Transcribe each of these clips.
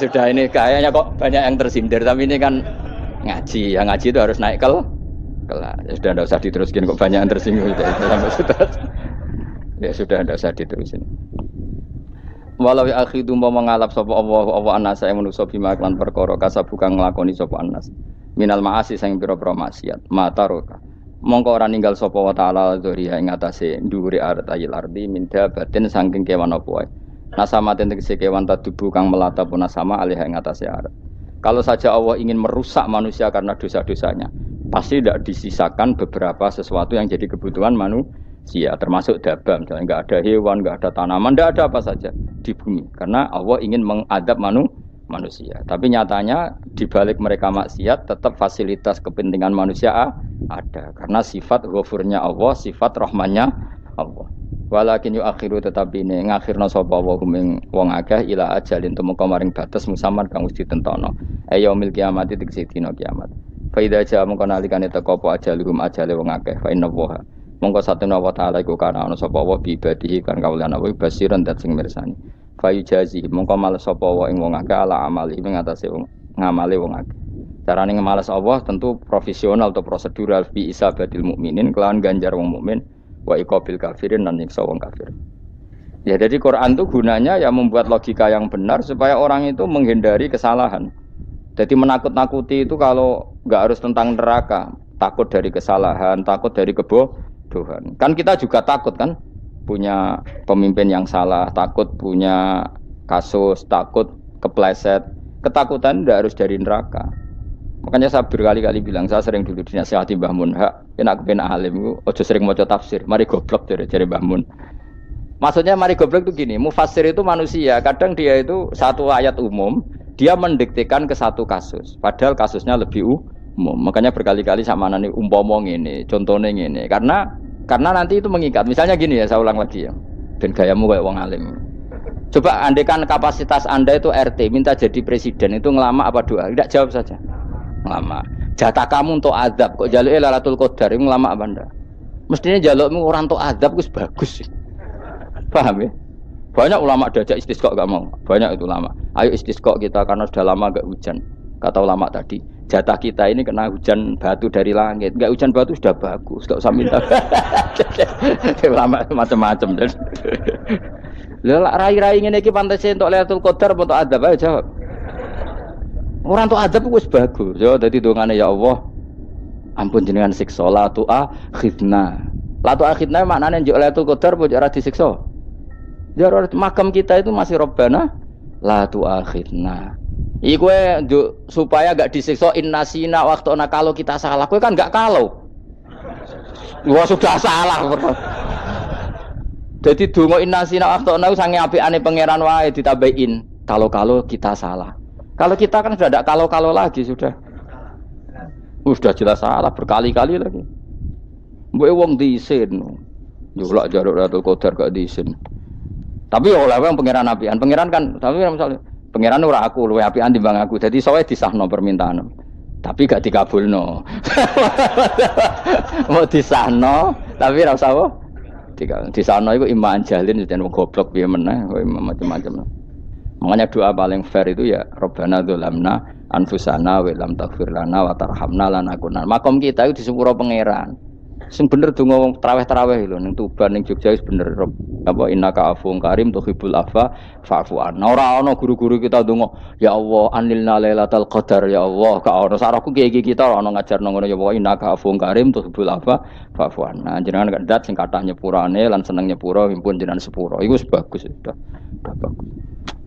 sudah ini kayaknya kok banyak yang tersindir tapi ini kan ngaji. Yang ngaji itu harus naik kelas. Ya sudah enggak usah diteruskin kok banyak yang tersinggung itu. Ya sudah enggak usah diterusin. Walau ya akhidu mau mengalap sapa Allah anasa yang manusa bima lan perkara kasabukan nglakoni sapa anas. Minal ma'asi sing pira-pira maksiat. Mataroka. Mongko ora ninggal sapa wa ta'ala dzuriya ing atase dhuwure ayil ardi minda batin saking kewan apa wae. Nasama tegese kewan tadubu kang melata pun nasama alih ing atase arat. Kalau saja Allah ingin merusak manusia karena dosa-dosanya, pasti tidak disisakan beberapa sesuatu yang jadi kebutuhan manusia, termasuk dabam. Misalnya enggak ada hewan, enggak ada tanaman, enggak ada apa saja di bumi. Karena Allah ingin mengadab manusia. Tapi nyatanya di balik mereka maksiat tetap fasilitas kepentingan manusia ada. Karena sifat ghafurnya Allah, sifat rahmannya Allah. Walakin akhiru tetapi ini ngakhirna sapa wa ing wong akeh ila ajalin tumeka maring batas musamman kang wis ditentono. Yaumil kiamat tegese dina kiamat. Fa idza jaa mongko nalikane teka apa ajalum ajale wong akeh fa inna wa mongko satuna wa taala iku kana ana sapa wa bi ibadihi kan kawulan wa basiran dat sing mirsani. Fa yujazi mongko males sapa wa ing wong akeh ala amali ing atase ngamale wong akeh. Carane ngemales Allah tentu profesional atau prosedural bi isabatil mukminin kelawan ganjar wong mukmin. Wa iqabil kafirin dan nyiksa wong kafir. Ya jadi Quran itu gunanya ya membuat logika yang benar supaya orang itu menghindari kesalahan. Jadi menakut-nakuti itu kalau enggak harus tentang neraka, takut dari kesalahan, takut dari kebodohan. Kan kita juga takut kan punya pemimpin yang salah, takut punya kasus, takut kepleset. Ketakutan enggak harus dari neraka. Makanya saya berkali-kali bilang, saya sering dulu dinasihati Mbah Mun, enak kepen alim, ojo sering maca tafsir, mari goblok dari Mbah Mun. Maksudnya mari goblok itu gini, mufassir itu manusia, kadang dia itu satu ayat umum, dia mendiktekan ke satu kasus, padahal kasusnya lebih umum. Makanya berkali-kali sama nani umpama ngene, contohnya ngene, karena nanti itu mengikat. Misalnya gini ya, saya ulang lagi ya, ben gayamu kayak wong alim. Coba andekan kapasitas Anda itu RT, minta jadi presiden, itu ngelama apa doa? Tidak, jawab saja. Lama. Jatah kamu untuk azab kok jaluke Lailatul Qadar itu lama apa ndak? Mestinya jalukmu orang untuk azab itu bagus sih. Paham ya? Banyak ulama diajak istisqa enggak mau. Banyak itu ulama. Ayo istisqa kita karena sudah lama enggak hujan. Kata ulama tadi, jatah kita ini kena hujan batu dari langit. Enggak hujan batu sudah bagus, enggak usah minta. Ulama macam-macam. Lah rai-rai ngene iki pantes entuk Lailatul Qadar apa untuk azab ayo jawab. Orang tuh adab wis bagus. Ya dadi dongane ya Allah. Ampun jenengan siksa la tu akhidna. La tu akhidna maknane njuk Lailatul Qadar apa ora disiksa. Ya makam kita itu masih Rabbana la tu akhidna. Iku njuk supaya enggak disiksa innasina waqtuna kalau kita salah. Kowe kan enggak kalau. Wah sudah salah. Jadi donga innasina waqtuna sange apikane pangeran wae ditambahin kalau kita salah. Kalau kita kan sudah tidak kalau lagi sudah jelas salah berkali-kali lagi. Mbok wong diisin. Yo lak jaruk Lailatul Qadar gak diisin. Tapi oleh wong pangeran apian. Pangeran kan tapi misalnya pangeran ora aku luwe apian timbang aku. Dadi sowe disahno permintaan. Tapi gak dikabulno. Mau disahno tapi ora usah apa? Disahno iku iman jalin jan wong goblok piye meneh, macam-macam. Makanya doa paling fair itu ya Rabbana dzolamna anfusana wa lam taghfir lana wa tarhamna lanakunanna. Makom kita itu di sepuro pangeran. Sing bener donga wong tarawih lho ning Tuban ning Jogja wis bener. Apa innaka afuwun karim tuhibbul afwa fa'fu anna. Ora ana guru-guru kita donga ya Allah anilna lailatul qadar ya Allah. Ka ono saraku kiye-kiye kita ora ono ngajarno ngono ya Allah innaka afuwun karim tuhibbul afwa fa'fu anna. Jenengan kandat sing kathah nyepurane lan seneng nyepuro himpun jenengan sepuro. Iku wis bagus sudah bagus.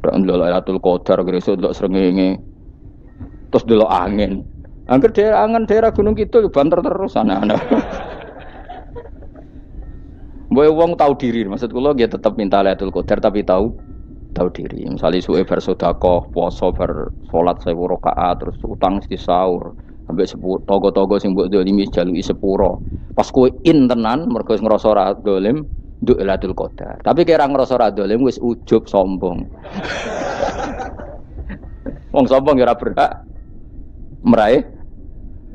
Ndelok Lailatul Qadar gresuk ndelok srengenge. Terus ndelok angin. Angger daerah Gunung Kidul banter terus ana-ana. Mbok wong tahu diri, maksud kula nggih tetep minta Lailatul Qadar tapi tahu diri. Misale suwe bar sedekah, puasa bar salat 1000 rakaat terus utang mesti sahur. Sampai togo-togo sing mbok dolimi jaluki sepuro. Pas kowe tenan mergo ngrasa ora dolim nduk Lailatul Qadar. Tapi kira ngrasa ra dolim wis ujub sombong. Wong sombong ora berhak meraih.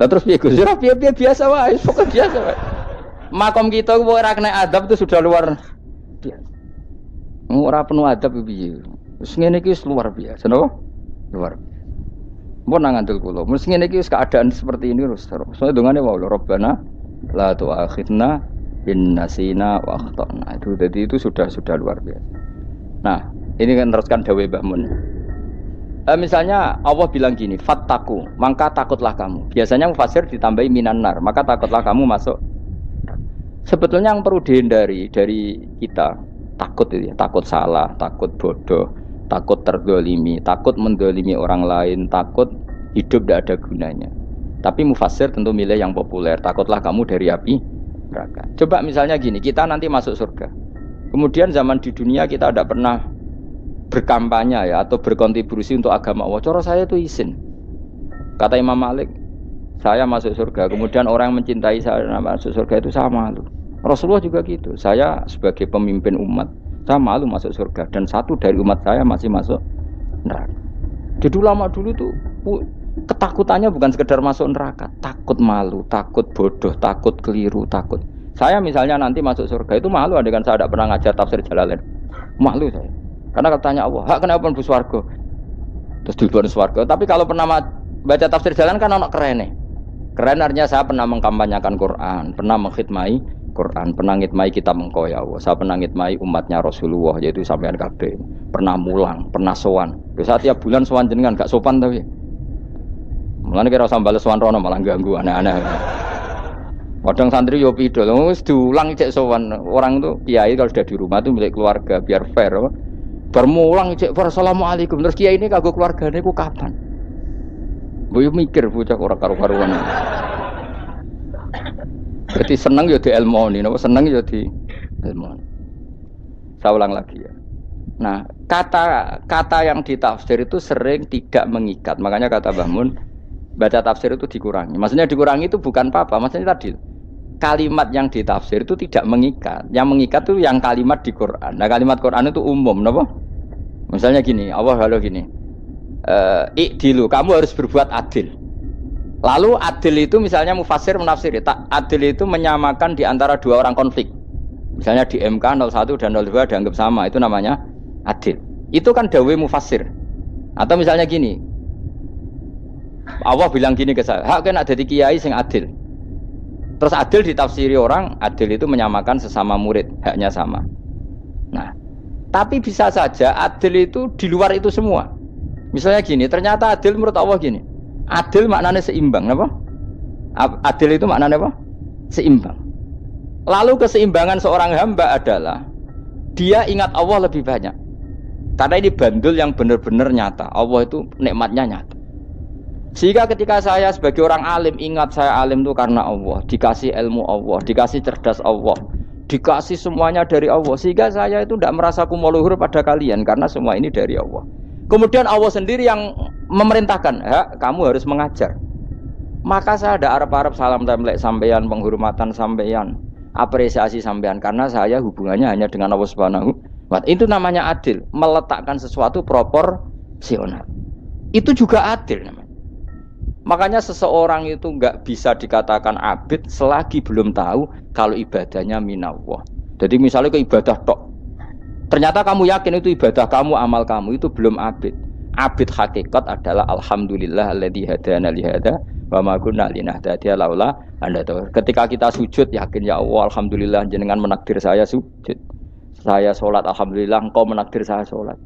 Lah terus piye Gus? Ora piye biasa wae, pokoke biasa wae. Makom kita ku ora kena adab itu sudah luar biasa. Ora penuh adab piye. Wis ngene iki wis luar biasa, napa? Luar. Mun ngantul kula. Mesti ngene iki wis keadaan seperti ini terus. Soale dongane wae Rabbana la tu'akhidna in nasina wa akhtana. Itu jadi itu sudah luar biasa. Nah, ini kan teruskan dawuh Mbah Mun. Misalnya Allah bilang gini, fattaku, maka takutlah kamu. Biasanya mufasir ditambahi minan nar, maka takutlah kamu masuk. Sebetulnya yang perlu dihindari dari kita takut itu ya, takut salah, takut bodoh, takut terdolimi, takut mendolimi orang lain, takut hidup tidak ada gunanya. Tapi mufasir tentu milih yang populer, takutlah kamu dari api neraka. Coba misalnya gini, kita nanti masuk surga. Kemudian zaman di dunia kita tidak pernah berkampanye ya atau berkontribusi untuk agama Allah. Cara saya itu izin. Kata Imam Malik, saya masuk surga. Kemudian orang yang mencintai saya masuk surga itu saya malu. Rasulullah juga gitu. Saya sebagai pemimpin umat, saya malu masuk surga. Dan satu dari umat saya masih masuk neraka. Jadi ulama dulu tuh ketakutannya bukan sekedar masuk neraka, takut malu, takut bodoh, takut keliru, takut. Saya misalnya nanti masuk surga itu malu, andaikan saya tidak pernah ngajar tafsir Jalalain. Malu saya. Karena katanya Allah, hak kenapa pun swarga? Terus diberi swarga. Tapi kalau pernah baca tafsir jalan kan anak keren nih. Keren artinya saya pernah mengkampanyakan Quran, pernah mengkhidmai Quran, pernah ngitmai kitab engkau ya Allah. Saya pernah ngitmai umatnya Rasulullah yaitu sampean kabeh. Pernah mulang, pernah sowan. Biasa tiap bulan sowan jenengan gak sopan tapi. Mulane kira usah bales sowan rono malah ganggu aneh-aneh. Kadang santri yo pido, wis diulang cek sowan. Orang tuh kiai kalau sudah di rumah tuh milik keluarga biar fair. Bermulang cek assalamualaikum terus kiai ini kagok keluargane ku kapan? Boyo mikir bocah ora karo-karuan. Berarti seneng ya di ilmoni, napa seneng ya di ilmoni. Saya ulang lagi ya. Nah, kata yang ditafsir itu sering tidak mengikat. Makanya kata Mbah Mun, baca tafsir itu dikurangi. Maksudnya dikurangi itu bukan apa-apa, maksudnya tadi kalimat yang ditafsir itu tidak mengikat. Yang mengikat itu yang kalimat di Quran. Nah, kalimat Quran itu umum, napa? Misalnya gini, Allah halo gini. Ikdilu, kamu harus berbuat adil. Lalu adil itu misalnya mufasir menafsiri, adil itu menyamakan di antara dua orang konflik. Misalnya di MK 01 dan 02 dianggap sama, itu namanya adil. Itu kan dawai mufasir. Atau misalnya gini, Allah bilang gini ke saya, hak kena jadi kiai sing adil. Terus adil ditafsiri orang, adil itu menyamakan sesama murid, haknya sama. Nah, tapi bisa saja adil itu di luar itu semua. Misalnya gini, ternyata adil menurut Allah gini. Adil maknanya seimbang, apa? Adil itu maknanya apa? Seimbang. Lalu keseimbangan seorang hamba adalah dia ingat Allah lebih banyak. Karena ini bandul yang benar-benar nyata. Allah itu nikmatnya nyata. Sehingga ketika saya sebagai orang alim ingat saya alim itu karena Allah, dikasih ilmu Allah, dikasih cerdas Allah, dikasih semuanya dari Allah. Sehingga saya itu tidak merasa kumuluhur pada kalian karena semua ini dari Allah. Kemudian Allah sendiri yang memerintahkan, kamu harus mengajar. Maka saya ada arep-arep salam templek sampeyan, penghormatan sampeyan, apresiasi sampeyan karena saya hubungannya hanya dengan Allah Subhanahu wa ta'ala. Itu namanya adil, meletakkan sesuatu proporsional. Itu juga adil namanya. Makanya seseorang itu enggak bisa dikatakan abid selagi belum tahu kalau ibadahnya minallah. Jadi misalnya ke ibadah tok. Ternyata kamu yakin itu ibadah kamu, amal kamu itu belum abid. Abid hakikat adalah alhamdulillah alladzi hadana li hada wa ma kunna linahtadiya laula anda tahu. Ketika kita sujud yakin ya Allah alhamdulillah jenengan menakdir saya sujud. Saya sholat alhamdulillah engkau menakdir saya sholat.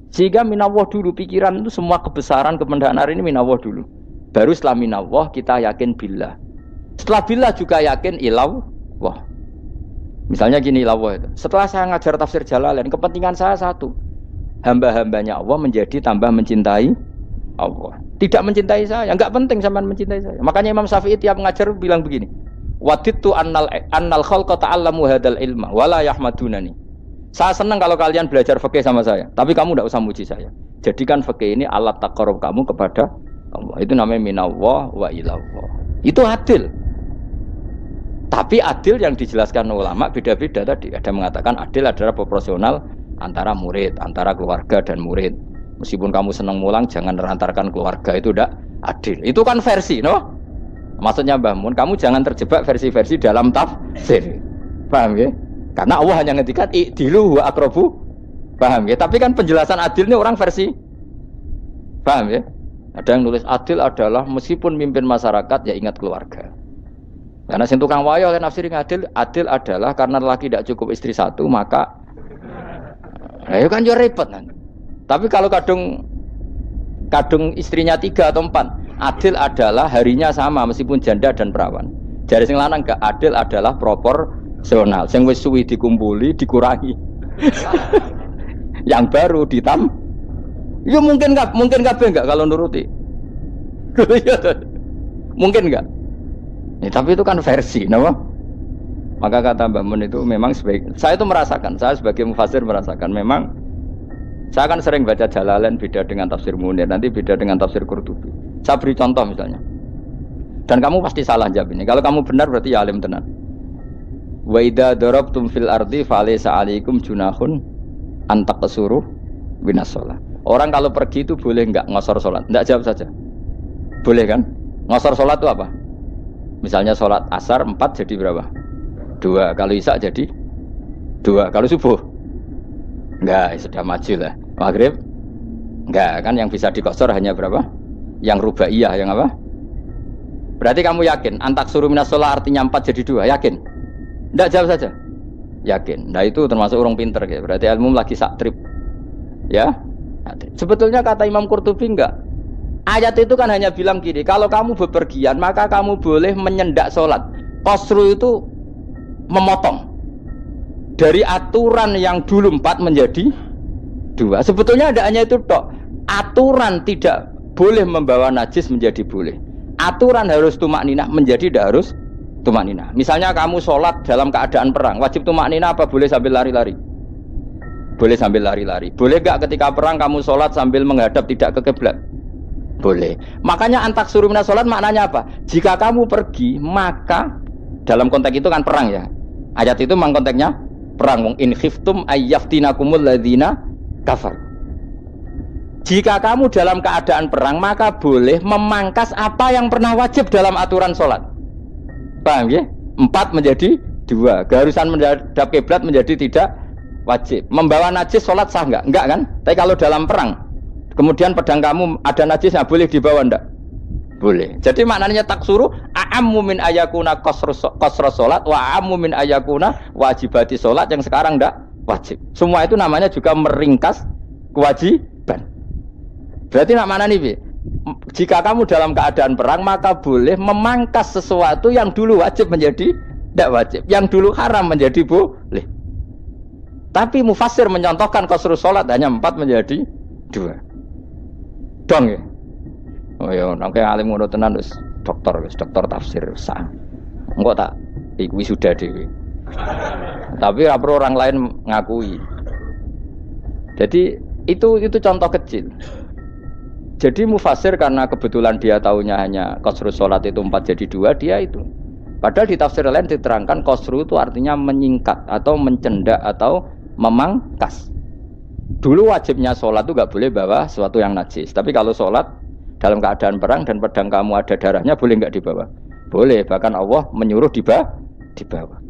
Sehingga minallah dulu pikiran itu semua kebesaran kemendahan hari ini minallah dulu. Baru setelah minallah kita yakin billah. Setelah billah juga yakin illallah. Misalnya gini illallah itu. Setelah saya ngajar tafsir Jalalain, kepentingan saya satu. Hamba-hambanya Allah menjadi tambah mencintai Allah. Tidak mencintai saya, enggak penting sampean mencintai saya. Makanya Imam Syafi'i tiap ngajar bilang begini. Wadittu annal khalqa ta'allamu hadzal ilma wala yahmadunani. Saya senang kalau kalian belajar fikih sama saya, tapi kamu enggak usah muji saya. Jadikan fikih ini alat taqarrub kamu kepada Allah. Itu namanya minallah wa ilallah. Itu adil. Tapi adil yang dijelaskan ulama beda-beda tadi. Ada mengatakan adil adalah proporsional antara murid, antara keluarga dan murid. Meskipun kamu senang mulang, jangan merantarkan keluarga, itu tidak adil. Itu kan versi, no? Maksudnya Mbah Mun, kamu jangan terjebak versi-versi dalam tafsir. Paham ya? Karena Allah hanya ngendikan i'dilu wa aqrabu. Paham ya? Tapi kan penjelasan adil ini orang versi Paham ya? Ada yang nulis adil adalah meskipun mimpin masyarakat ya ingat keluarga. Karena sing tukang wayo oleh nafsiri adil adalah karena laki tidak cukup istri satu maka ya kan yo repot kan. Tapi kalau kadung istrinya 3 atau 4, adil adalah harinya sama meskipun janda dan perawan. Jari sing lanang gak adil adalah proporsional. Sing wis suwi dikumpuli dikurangi. Yang baru ya mungkin kabeh enggak kalau nuruti. Mungkin enggak. Ya, tapi itu kan versi, napa? Maka kata Mbah Mun itu memang saya itu merasakan, saya sebagai mufassir merasakan memang saya kan sering baca Jalalain beda dengan tafsir Munir, nanti beda dengan tafsir Qurtubi. Saya beri contoh misalnya. Dan kamu pasti salah jawab ini. Kalau kamu benar berarti ya alim tenan. Wa idza darabtum fil ardi falaysa 'alaikum junahun an taqsuru minas shalah. Orang kalau pergi itu boleh enggak ngosor sholat? Enggak, jawab saja. Boleh kan? Ngosor sholat itu apa? Misalnya sholat asar 4 jadi berapa? 2. Kalau isya jadi 2. Kalau subuh? Enggak, sudah maju lah. Maghrib? Enggak, kan yang bisa dikosor hanya berapa? Yang rubaiyah, yang apa? Berarti kamu yakin? Antak suruh minas sholat artinya 4 jadi 2, yakin? Enggak, jawab saja. Yakin. Nah itu termasuk orang pinter ya. Berarti ilmu lagi sak trip. Ya? Sebetulnya kata Imam Qurtubi enggak. Ayat itu kan hanya bilang gini, kalau kamu bepergian maka kamu boleh menyendak sholat. Qasru itu memotong dari aturan yang dulu 4 menjadi 2. Sebetulnya ada hanya itu tok. Aturan tidak boleh membawa najis menjadi boleh. Aturan harus tumakninah menjadi tidak harus tumakninah. Misalnya kamu sholat dalam keadaan perang, wajib tumakninah apa boleh sambil lari-lari? Boleh sambil lari-lari. Boleh gak ketika perang kamu sholat sambil menghadap tidak ke kiblat? Boleh. Makanya antak suruh minas sholat maknanya apa? Jika kamu pergi maka dalam konteks itu kan perang ya. Ayat itu memang konteksnya perang. In khiftum ayyaftinakumul ladzina kafar. Jika kamu dalam keadaan perang maka boleh memangkas apa yang pernah wajib dalam aturan sholat. Paham ya? 4 menjadi 2. Keharusan menghadap kiblat menjadi tidak wajib. Membawa najis sholat sah enggak? Enggak kan? Tapi kalau dalam perang kemudian pedang kamu ada najisnya boleh dibawa enggak? Boleh. Jadi maknanya taksuru a'ammu min ayakuna qasra sholat wa a'ammu min ayakuna wajibati sholat yang sekarang enggak wajib. Semua itu namanya juga meringkas kewajiban. Berarti nak mana nih? Jika kamu dalam keadaan perang maka boleh memangkas sesuatu yang dulu wajib menjadi tidak wajib, yang dulu haram menjadi boleh. Tapi mufassir menyontohkan qasrus sholat hanya 4 menjadi 2. Dong ya. Oh ya, nang kaya alim ngono tenan wis dokter tafsir sah. Engko tak iku sudah dhewe. Tapi ora perlu orang lain ngakui. Jadi itu contoh kecil. Jadi mufassir karena kebetulan dia tahunya hanya qasrus sholat itu 4 jadi 2, dia itu. Padahal di tafsir lain diterangkan qasru itu artinya menyingkat atau mencendak atau memangkas. Dulu wajibnya sholat itu gak boleh bawa sesuatu yang najis. Tapi kalau sholat dalam keadaan perang dan pedang kamu ada darahnya boleh gak dibawa? Boleh, bahkan Allah menyuruh dibawa.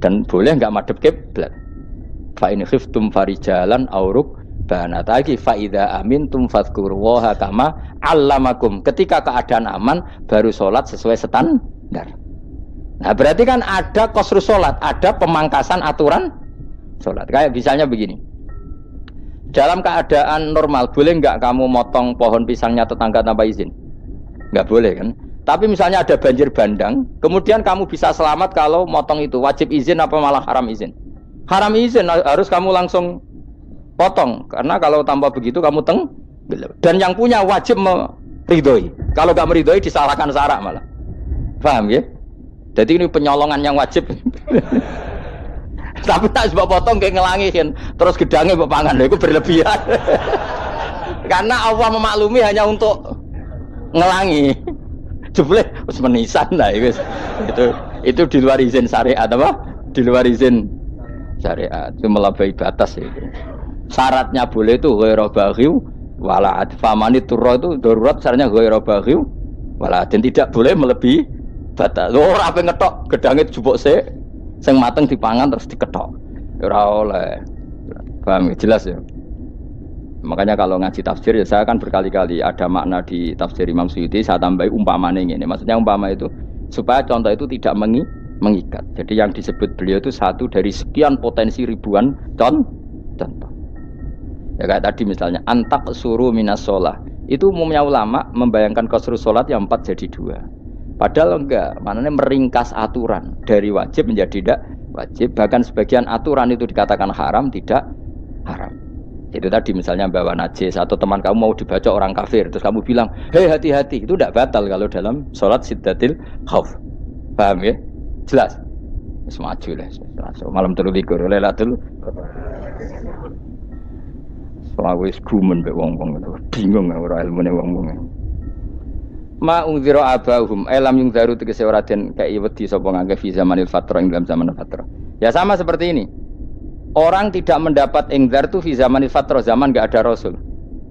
Dan boleh gak madhep kiblat. Fa in khiftum farijalan auruk banataki fa idza amintum fadhkurullaha kama 'allamakum. Ketika keadaan aman baru sholat sesuai standar. Nah, berarti kan ada qasrus sholat, ada pemangkasan aturan sholat. Kayak misalnya begini. Dalam keadaan normal boleh nggak kamu motong pohon pisangnya tetangga tanpa izin? Nggak boleh kan? Tapi misalnya ada banjir bandang, kemudian kamu bisa selamat kalau motong itu wajib izin apa malah haram izin? Haram izin, harus kamu langsung potong karena kalau tanpa begitu kamu dan yang punya wajib meridhoi. Kalau nggak meridhoi disalahkan syarak malah. Paham ya? Jadi ini penyolongan yang wajib. Tapi tak sebab potong kayak ngelangihin terus gedangnya mbok pangan lho iku berlebihan. Karena Allah memaklumi hanya untuk ngelangi. Jebule wis menisan lah itu di luar izin syariat apa? Di luar izin syariat. Itu melampaui batas itu. Syaratnya boleh itu ghairu baghiw wala adfamani turra itu darurat syaratnya ghairu baghiw wala dan tidak boleh melebihi batas. Ora ape ngetok gedange jupuk sik. Sing mateng dipangan terus diketok. Ora oleh. Paham jelas ya. Makanya kalau ngaji tafsir ya saya kan berkali-kali ada makna di tafsir Imam Suyuti saya tambahi umpamanya ini. Maksudnya umpama itu supaya contoh itu tidak mengikat. Jadi yang disebut beliau itu satu dari sekian potensi ribuan contoh. Ya kayak tadi misalnya antak suruh minas sholah. Itu umumnya ulama membayangkan qasrus sholat yang 4 jadi 2. Padahal enggak, maknanya meringkas aturan dari wajib menjadi tidak wajib. Bahkan sebagian aturan itu dikatakan haram, tidak haram. Itu tadi misalnya bawa najis atau teman kamu mau dibaca orang kafir, terus kamu bilang, hei hati-hati, itu tidak batal kalau dalam sholat siddatil khauf. Paham ya? Jelas? Semaju lah, malam terlikur, lelatul. Soalnya wis gumen mbek wong-wong itu, bingung ora ilmune wong-wong. Ma ungzira abahum elam yung zaru tegese ora den kei wedi sapa ngangge fi zamanil fatrah ing dalam zaman fatrah. Ya sama seperti ini. Orang tidak mendapat ingzar itu fi zamanil fatrah, zaman enggak ada rasul.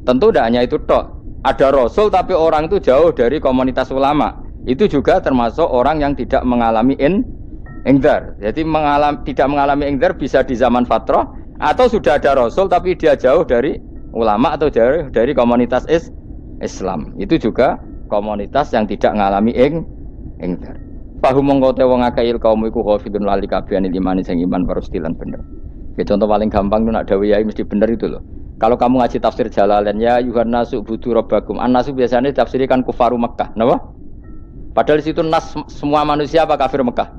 Tentu tidak hanya itu tok. Ada rasul tapi orang itu jauh dari komunitas ulama. Itu juga termasuk orang yang tidak mengalami ingzar. Jadi tidak mengalami ingzar bisa di zaman fatrah atau sudah ada rasul tapi dia jauh dari ulama atau jauh dari komunitas Islam. Itu juga komunitas yang tidak ngalami ingzar. Fahum mongko te wong akeh kaum iku khafidun lali kabehane imane sing iman parustilan bener. Ya, contoh paling gampang itu nak dawuh yai mesti bener itu loh. Kalau kamu ngaji tafsir Jalalain ya Yuhannasu budu rabbakum. An-nasu biasanya tafsirkan kufaru Mekah, napa? Padahal di situ nas semua manusia apa kafir Mekah?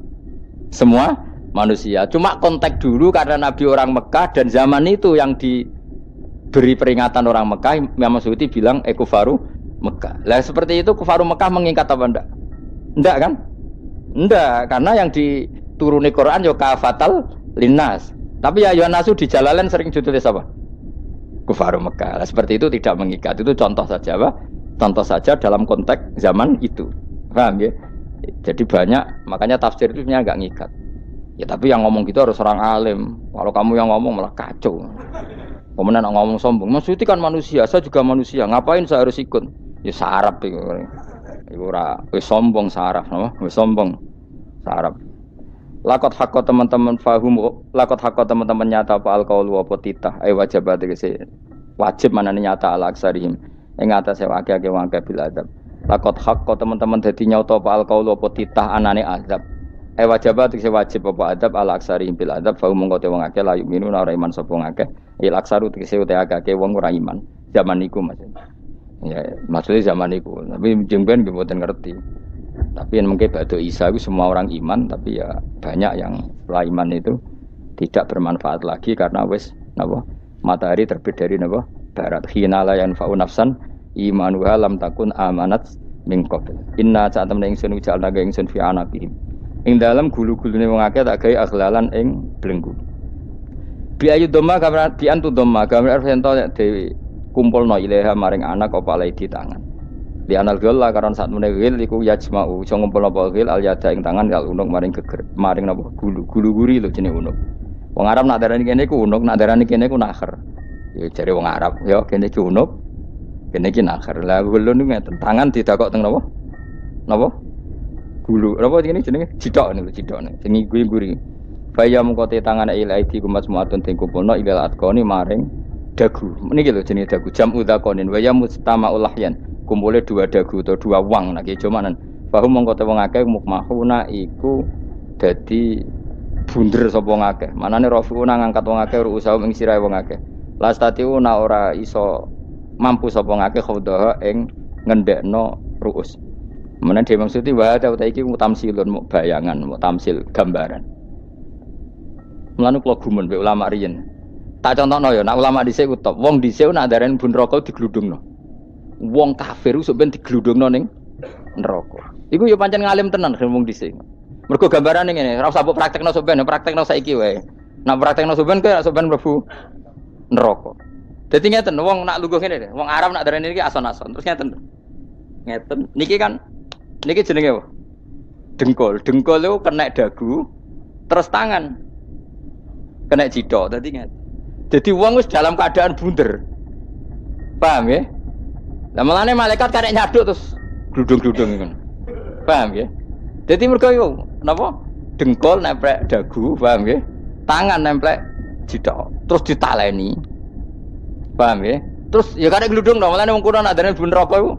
Semua manusia. Cuma konteks dulu karena Nabi orang Mekah dan zaman itu yang diberi peringatan orang Mekah, Imam Suyuti bilang kufaru Mekah. Lah seperti itu kufaru Mekah mengikat apa enggak? Enggak kan? Enggak, karena yang dituruni Quran yo kafatal linnas. Tapi ya Yuhannasu di Jalalain sering ditulis apa? Kufaru Mekah. Lah seperti itu tidak mengikat. Itu contoh saja apa? Contoh saja dalam konteks zaman itu. Paham ya? Jadi banyak, makanya tafsir itu sebenarnya enggak ngikat. Ya tapi yang ngomong gitu harus orang alim. Kalau kamu yang ngomong malah kacau. Kemudian ngomong sombong, maksudnya kan manusia, saya juga manusia. Ngapain saya harus ikut? Ya sarap itu. Iku ora wis sombong saraf, napa? Wis sombong saraf. Lakot hakko teman-teman fahum, lakot hakko teman-teman nyata apa alqaulu apa titah. Wajib tegese wajib manane nyata ala aksarihim. Ing atase akeh-akeh wong akeh bil adab. Lakot hakko teman-teman dadi nyata apa alqaulu apa titah anane azab. Wajib tegese wajib apa adab ala aksarihim bil adab. Fahum mongko te wong akeh la yu'minu ora iman sapa wong akeh. Il aksaru tegese akeh wong ora iman. Zaman niku maksudnya. Ya, maksudnya zaman itu, tapi jengben nggih mboten ngerti. Tapi yang mungkin Ba'da Isa itu semua orang iman, tapi ya banyak yang setelah iman itu tidak bermanfaat lagi karena wis napa? Matahari terbit dari napa? Barat. Hina la yanfa'u nafsan imanuha lam takun amanat min qabl. Inna sa'atam ingsun jalna ga ingsun fi anaqihim. Ing dalem gulu-gulune wong akeh tak gawe aghlalan ing belenggu. Bi ayu dhamma kamran bi antu dhamma kamran ento dewi kumpulno ilaha maring anak apa alai di tangan. Di anal gol lah karena saat menegil iku yajma'u iso ngumpulno apa gil al yada ing tangan kal unuk maring geger maring napa gulu-guri lho jenenge unuk. Wong Arab nak darani kene iku unuk, nak darani kene iku nakher. Ya jare wong Arab, ya kene iki unuk, kene iki nakher. Lah gulu niku ngeten, tangan didakok teng napa? Napa? Gulu. Napa jenenge cidok niku cidokne. Sing guri-guri. Faya mengko te tangan ilahi kumas muatun teng kumpulno ilal atqoni maring dagu. Niki lho jenenge dagu jam udzakonin wa ya mustama'ul lahyan. Kumpule dua dagu atau dua wang nek cumanan. Bahum mongko te wong akeh mukmahuna iku dadi bunder sapa wong akeh. Manane rafiuna ngangkat wong akeh ruusaha ing sirahe wong akeh. Lastatiuna ora iso mampu sapa wong akeh khawdaha ing ngendhekno ruus. Menan dhewe maksudi wa ta iki mutamsilun muk bayangan, muk tamsil gambaran. Mulane kula gumun mbek ulama riyen. Tak contohno ya, nek ulama dhisik utop, wong dhisik nak darani bun neraka digludungno. Wong kafir sok ben digludungno ning neraka. Iku ya pancen ngalim tenan wong dhisik. Mergo gambarane ngene, ora usah mbok praktekno sok ben, praktekno saiki wae. Nek praktekno sok ben kok sok ben mlebu neraka. Dadi ngeten, wong nak lungguh ngene, wong Arab nak darani iki ason-ason. Terus ngeten. Ngeten. Niki jenenge apa? Dengkul. Dengkul itu kena dagu, terus tangan kena cidok. Dadi ngeten. Jadi wong wis dalam keadaan bunder. Paham ya? Lah malane malaikat karek nyaduk terus gludung-gludung ngono. Paham ya? Jadi mergo yo napa? Dengkul nempel dagu, paham ya? Tangan nempel cidok, terus ditaleni. Paham ya? Terus ya karek gludung dong, malane wong kuno nak darane ben rokok iku.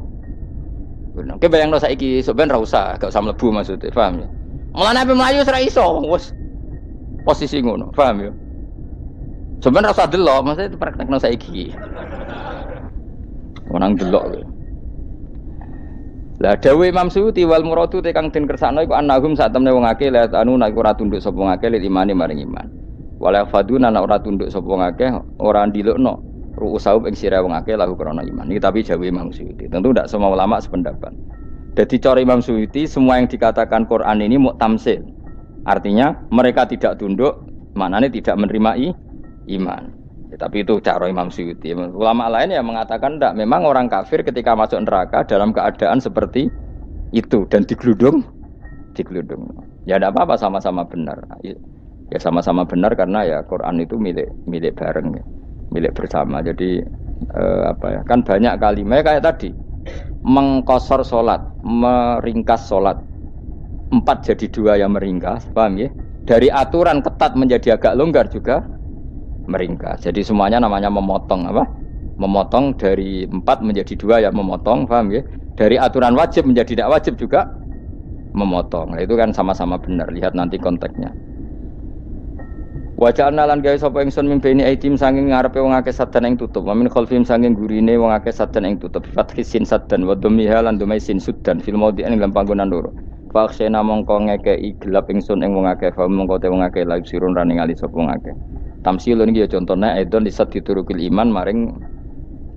Ki bayangno saiki sok ben ra usah, gak usah mlebu maksudnya, paham ya? Mulane ape mlayu ora iso, wis posisi ngono, paham ya? Sebenarnya rasa delok, maksudnya itu praktekno saiki. Menang delok. Lah dawuh Imam Suyuti wal muradu te kang den kersakno iku annahum sak temne wong akeh la anu nek ora tunduk sapa wong akeh lil imani maring iman. Wala faduna nek ora tunduk sapa wong akeh ora ndilukno ru'usahum ing sira wong akeh lahu krana iman. Iki tapi dawuh Imam Suyuti. Tentu tidak semua ulama sependapat. Jadi cara Imam Suyuti semua yang dikatakan Quran ini muktamsil. Artinya mereka tidak tunduk, maknanya tidak menerima iman. Ya, tapi itu cara Imam Suyuti. Ulama lain yang mengatakan tidak. Memang orang kafir ketika masuk neraka dalam keadaan seperti itu dan digeludung. Ya tidak apa-apa, sama-sama benar. Ya sama-sama benar karena ya Quran itu milik bareng, ya. Milik bersama. Jadi kan banyak kalimat kayak tadi mengkosor sholat, meringkas sholat 4 jadi 2 yang meringkas, paham ya? Dari aturan ketat menjadi agak longgar juga meringkas. Jadi semuanya namanya memotong apa? Memotong dari 4 menjadi 2 ya memotong, paham ya? Dari aturan wajib menjadi tidak wajib juga memotong. Nah, itu kan sama-sama benar. Lihat nanti konteksnya. Waja'alna lan gawe sapa ingsun mimpeni aitim saking ngarepe wong akeh sadan ing tutup. Wa min khalfihim saking gurine wong akeh sadan ing tutup. Fathhi sin sadan wa dhammiha lan dhamai sin sudan fil maudhi'in ing panggonan loro. Fa khsena mongko ngekeki gelap ingsun ing wong akeh, fa mongko te wong akeh la sirun ra ningali sapa wong akeh. Tamsilun iki ya contone aidon lisat diturukil iman maring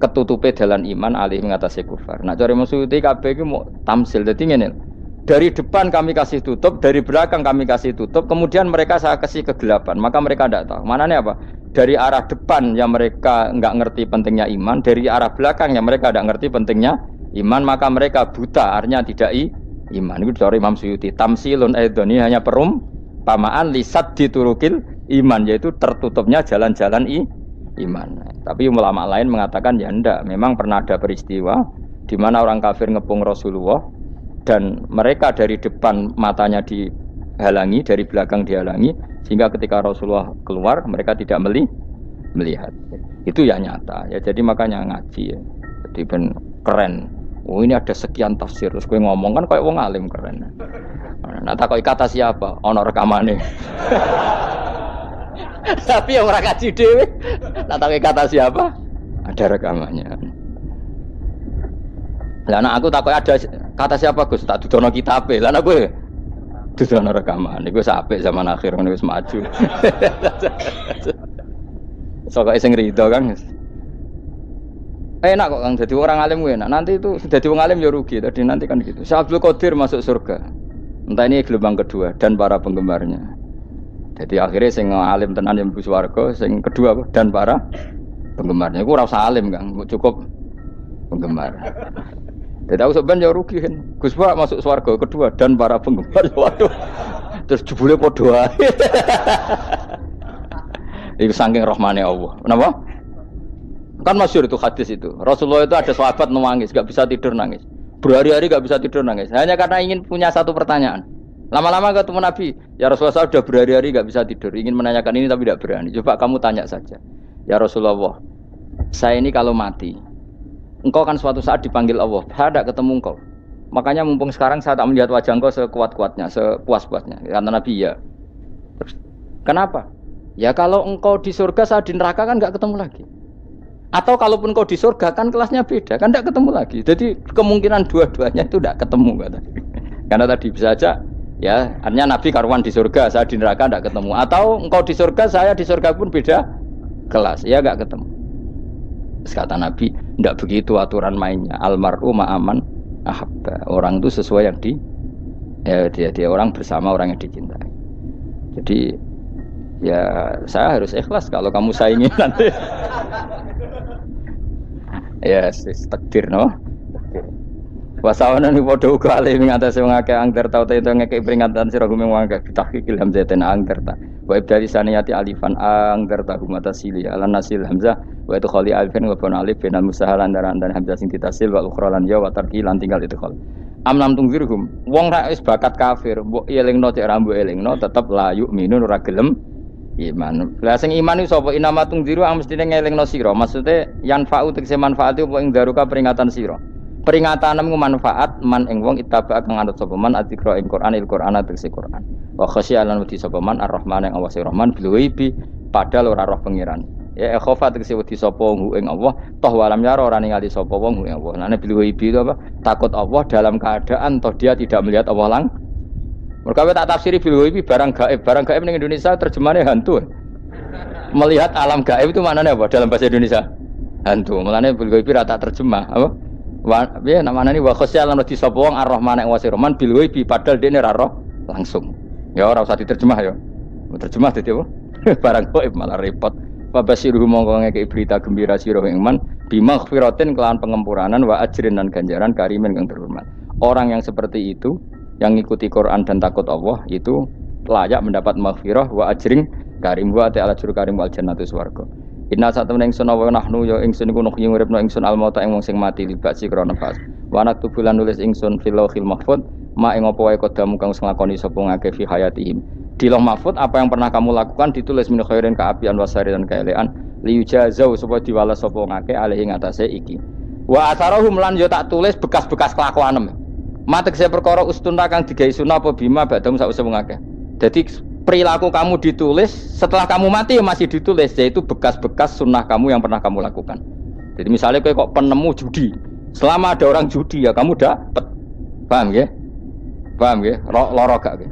ketutupe dalan iman alih ngatasi kufar. Nah cara maksud kabeh iki mau tamsil. Dadi ngene. Dari depan kami kasih tutup, dari belakang kami kasih tutup, kemudian mereka saya kasih kegelapan, maka mereka tidak tahu. Mananya apa? Dari arah depan yang mereka enggak ngerti pentingnya iman, dari arah belakang yang mereka tidak ngerti pentingnya iman, maka mereka buta, artinya tidak iman. Itu dari Imam Suyuti. Tamsilun aidoni hanya perumpamaan lisat diturukil iman, yaitu tertutupnya jalan-jalan iman. Tapi ulama lain mengatakan ya enggak, memang pernah ada peristiwa di mana orang kafir ngepung Rasulullah dan mereka dari depan matanya dihalangi, dari belakang dihalangi, sehingga ketika Rasulullah keluar mereka tidak melihat. Itu ya nyata ya, jadi makanya ngaji ya. Jadi ben keren. Oh ini ada sekian tafsir, terus gue ngomong kan kayak wong alim keren. Nah tak kata siapa? Ono rekamane. Tapi yang ora ngaji dhewe. Nah tak kata siapa? Ada rekamannya. Lah anak aku takut ada kata siapa Gus tak dudono kitabe. Lah anak gue dudono rekaman. Iku apik zaman akhir ngono wis maju. Sok sing rido kan. Enak kok Kang jadi orang alim gue enak. Nanti itu jadi wong alim ya rugi. Tadi nanti kan gitu. Syekh Abdul Qadir masuk surga. Entah ini gelombang kedua dan para penggemarnya. Jadi akhirnya sing alim tenan yang mlebu swarga, sing kedua dan para penggemarnya. Iku ora usah alim Kang, cukup penggemar. Jadi aku sebenarnya rugi kan. Gus Pak masuk swarga kedua dan para penggemar. Waduh. Terus jebule padha ae. Iku saking rahmane Allah. Kenapa? Kan masyhur itu hadis itu. Rasulullah itu ada sahabat nangis, enggak bisa tidur nangis. Berhari-hari enggak bisa tidur nangis. Hanya karena ingin punya satu pertanyaan. Lama-lama ketemu Nabi, ya Rasulullah saya sudah berhari-hari enggak bisa tidur. Ingin menanyakan ini tapi tidak berani. Coba kamu tanya saja. Ya Rasulullah, saya ini kalau mati engkau kan suatu saat dipanggil Allah, saya tidak ketemu engkau. Makanya mumpung sekarang saya tak melihat wajah engkau sekuat-kuatnya, sepuas-puasnya. Kata Nabi ya. Terus, kenapa? Ya kalau engkau di surga, saya di neraka kan enggak ketemu lagi. Atau kalaupun engkau di surga kan kelasnya beda, kan enggak ketemu lagi. Jadi kemungkinan dua-duanya itu enggak ketemu kata. Karena tadi bisa aja ya, artinya Nabi karuan di surga, saya di neraka enggak ketemu. Atau engkau di surga, saya di surga pun beda kelas, ya enggak ketemu. Kata Nabi, tidak begitu aturan mainnya. Almar'u ma'aman ahabba. Orang itu sesuai yang dia orang bersama orang yang dicintai. Jadi ya saya harus ikhlas kalau kamu saingi nanti. Ya takdir no. Wasawana ni padha uga ale ngatasi wong akeh angger tau ta ngekek peringatan sira gumeng wong akeh tahqiqil hamzatain angger ta wa ibdali saniyati alifan angger ta humata sili ala nasil hamzah wa itu khali alifan wa ban alif binal musahalan daran dan hamzah sing ditasil wa ukhra lan ya wa tarqi lan tinggal itu khol amlam tungzirhum wong ra wis bakat kafir mbok elingno cek ra mbok elingno tetep la yu'minun ora gelem Iman. Lah sing iman iku sapa inamatun diru mestine ngelingno sira. Maksude yanfa'u tegese manfaat iku ing daruka peringatan sira. Peringatanmu manfaat man ing wong ittaba kang anut sapa man adzikra ing Quran tegese Quran. Wa khasyi'an wedi sapa man ar-Rahman ing Allah Rahman bil ghaibi padahal ora roh pengiran. Ya khofa tegese wedi sapa wong ing Allah toh walam yara ora ningali sapa wong ing Allah. Nane bil ghaibi itu apa? Takut Allah dalam keadaan toh dia tidak melihat Allah lang. Mereka tak tafsiri bil ghaibi barang gaib ning Indonesia terjemahannya hantu. Melihat alam gaib itu maknanya apa dalam bahasa Indonesia? Hantu. Mulane bil ghaibi rata terjemah apa? Ya namanya ini wa khosya lan di sapa wong ar-Rahman ing wasi Rahman bil ghaibi padahal dene ra roh langsung. Ya ora usah diterjemah ya. Terjemah dadi apa? Barang gaib malah repot. Fa basiruhu mongko ngeke berita gembira sira ing man bimaghfiratin kelawan pengempuranan wa ajrin dan ganjaran karimin kang terhormat. Orang yang seperti itu yang ngikuti Quran dan takut Allah itu layak mendapat maghfirah wa ajrin karim wa ta'ala jur karim wal jannatu swarga. Inna satamna ingsun wa nahnu ya ingsun iku nuhyi uripna ingsun almauta ing wong sing mati libasi krana pas. Wa naktubu lan nulis ingsun fil lauhil mahfuz ma ing apa wae kodamu kang nglakoni sapa ngake fi hayatihim. Di lauh mahfuz apa yang pernah kamu lakukan ditulis min khairin kaapian wasari dan kaelean liyujazau supaya diwales sapa ngake alih ing atase iki. Wa atharahum lan yo tak tulis bekas-bekas kelakuanem. Matek saya perkara ustunta kang digawe sunah apa bima badam sak usah ngake. Jadi perilaku kamu ditulis setelah kamu mati masih ditulis yaitu bekas-bekas sunnah kamu yang pernah kamu lakukan. Jadi misalnya kok penemu judi, selama ada orang judi ya kamu dapat, paham ya? Paham ya? Loro gak?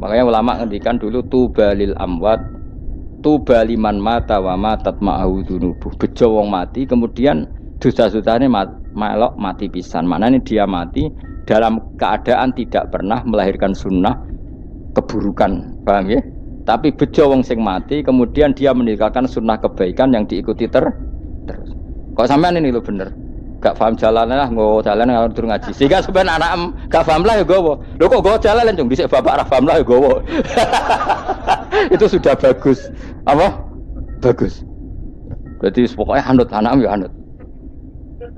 Makanya ulama ngendikan dulu tubalil amwat, tubaliman mata wa matat ma'ahu dunubuh. Bejo wong mati kemudian dosa-dosane melok mati pisan. Maknanya dia mati dalam keadaan tidak pernah melahirkan sunnah keburukan, paham ya? Tapi bejo wong sing mati kemudian dia meninggalkan sunnah kebaikan yang diikuti terus. Kok sampean ini lho bener. Gak paham jalan lah, nggo jalan kalau durung ngaji. Sehingga sampean anak gak paham lah ya gowo. Lho kok gowo jalan cung dhisik bapak ra paham lah ya gowo. Itu sudah bagus. Apa? Bagus. Berarti pokoknya anut anak ya anut.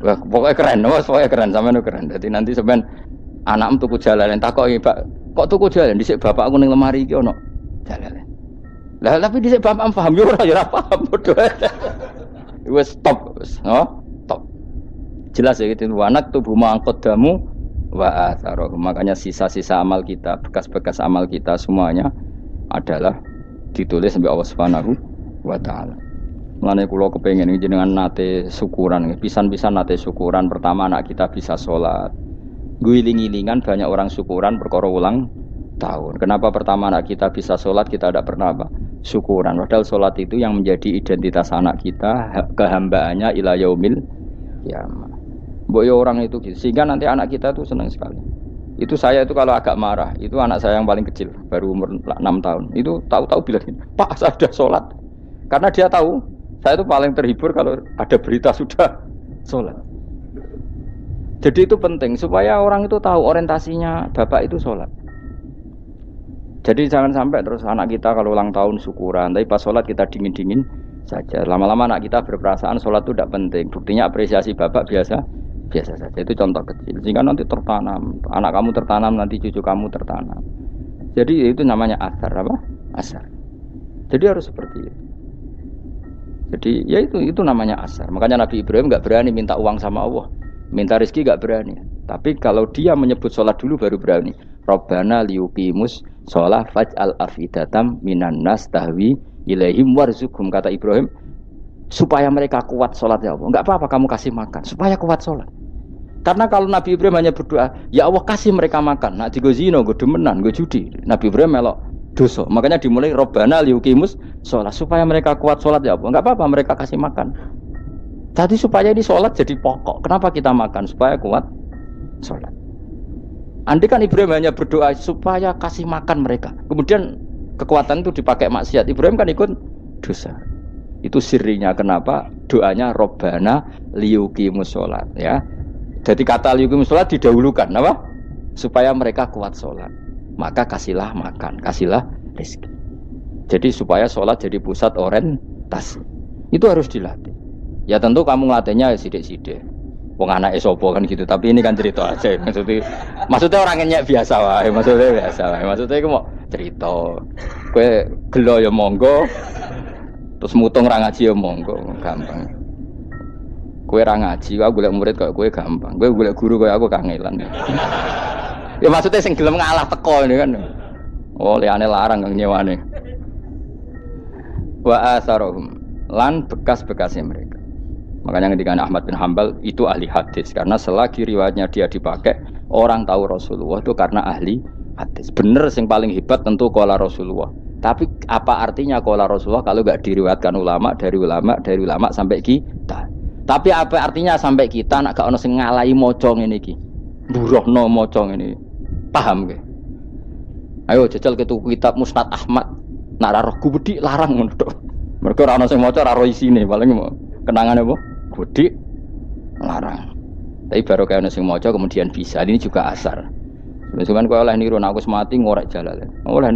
Wah, pokoknya keren, pokoknya keren sampean keren. Jadi nanti sampean anak tuku jalan takoki, Pak, kok tuku jalan dhisik bapak aku ning lemari iki ono jalan. Lah tapi dhisik bapak paham yo ora paham padha. Wes stop, stop. Jelas ya gitu. Wanak tubuh mangkodamu wa atharoh. Makanya sisa-sisa amal kita, bekas-bekas amal kita semuanya adalah ditulis sampai Allah Subhanahu wa taala. Mulane kula kepengin jenengan nate syukuran, pisan-pisan nate syukuran. Pertama anak kita bisa sholat. Guling-gilingan banyak orang syukuran perkara ulang tahun. Kenapa pertama anak kita bisa sholat kita tidak pernah apa? Syukuran. Padahal sholat itu yang menjadi identitas anak kita, kehambaannya ila yaumil kiamah. Mbok yo orang itu gitu. Sehingga nanti anak kita tuh senang sekali. Itu saya itu kalau agak marah, itu anak saya yang paling kecil, baru umur 6 tahun. Itu tahu-tahu bilang, "Pak, saya sudah sholat." Karena dia tahu, saya itu paling terhibur kalau ada berita sudah sholat. Jadi itu penting supaya orang itu tahu orientasinya bapak itu sholat. Jadi jangan sampai terus anak kita kalau ulang tahun syukuran, tapi pas sholat kita dingin-dingin saja. Lama-lama anak kita berperasaan sholat itu tidak penting. Buktinya apresiasi bapak biasa saja. Itu contoh kecil. Sehingga nanti tertanam, anak kamu tertanam, nanti cucu kamu tertanam. Jadi itu namanya asar apa? Asar. Jadi harus seperti itu. Jadi ya itu namanya asar. Makanya Nabi Ibrahim nggak berani minta uang sama Allah. Minta rezeki gak berani. Tapi kalau dia menyebut sholat dulu baru berani. Rabbana liyuqimus sholat faj'al afidatam minan nas tahwi ilaihim warzuqhum, kata Ibrahim, supaya mereka kuat sholat ya Allah. Enggak apa-apa kamu kasih makan, supaya kuat sholat. Karena kalau Nabi Ibrahim hanya berdoa, ya Allah kasih mereka makan. Nak digo zina, go demenan, go judi. Nabi Ibrahim melok dosa. Makanya dimulai Rabbana liyuqimus sholat, supaya mereka kuat sholat ya Allah. Enggak apa-apa mereka kasih makan. Tadi supaya ini sholat jadi pokok. Kenapa kita makan? Supaya kuat sholat. Andai kan Ibrahim hanya berdoa supaya kasih makan mereka. Kemudian kekuatan itu dipakai maksiat. Ibrahim kan ikut dosa. Itu sirinya kenapa doanya Robbana liyuqimus sholat. Ya. Jadi kata liyuqimus sholat didahulukan. Apa? Supaya mereka kuat sholat. Maka kasihlah makan. Kasihlah rezeki. Jadi supaya sholat jadi pusat orientasi. Itu harus dilatih. Ya tentu kamu ngelatihnya ya sidik-sidik. Wong anake sapa kan gitu, tapi ini kan cerita aja. Maksudnya orang nyek biasa wae, maksudnya biasa wae. Maksudnya iku cerita. Kowe gelo ya monggo. Terus mutung ra ngaji ya monggo, gampang. Kowe ra ngaji, aku golek murid kok kowe gampang. Kowe golek guru kaya aku kangelan. Ya maksudnya sing gelem ngalah teko ini kan. Oh, liyane larang kang nyewane. Wa asarohum lan bekas-bekasnya mereka. Makanya ketika Ahmad bin Hambal itu ahli hadis karena selagi riwayatnya dia dipakai orang tahu Rasulullah itu karena ahli hadis. Bener yang paling hebat tentu qala Rasulullah. Tapi apa artinya qala Rasulullah kalau enggak diriwayatkan dari ulama sampai kita. Tapi apa artinya sampai kita nak gak ono sing ngalahi maca ngene iki. Mburohno maca ngene. Paham nggih? Ayo jajal ketu kitab Musnad Ahmad. Nak ra roh gubedi larang ngono tok. Mergo ora ono sing maca ora roh isine, paling kenangane apa? Gudi larang. Tapi baru kayak ono sing maca kemudian bisa. Ini juga asar. Sebenarnya kok oleh niru aku semati ngorek jalan. Oleh niru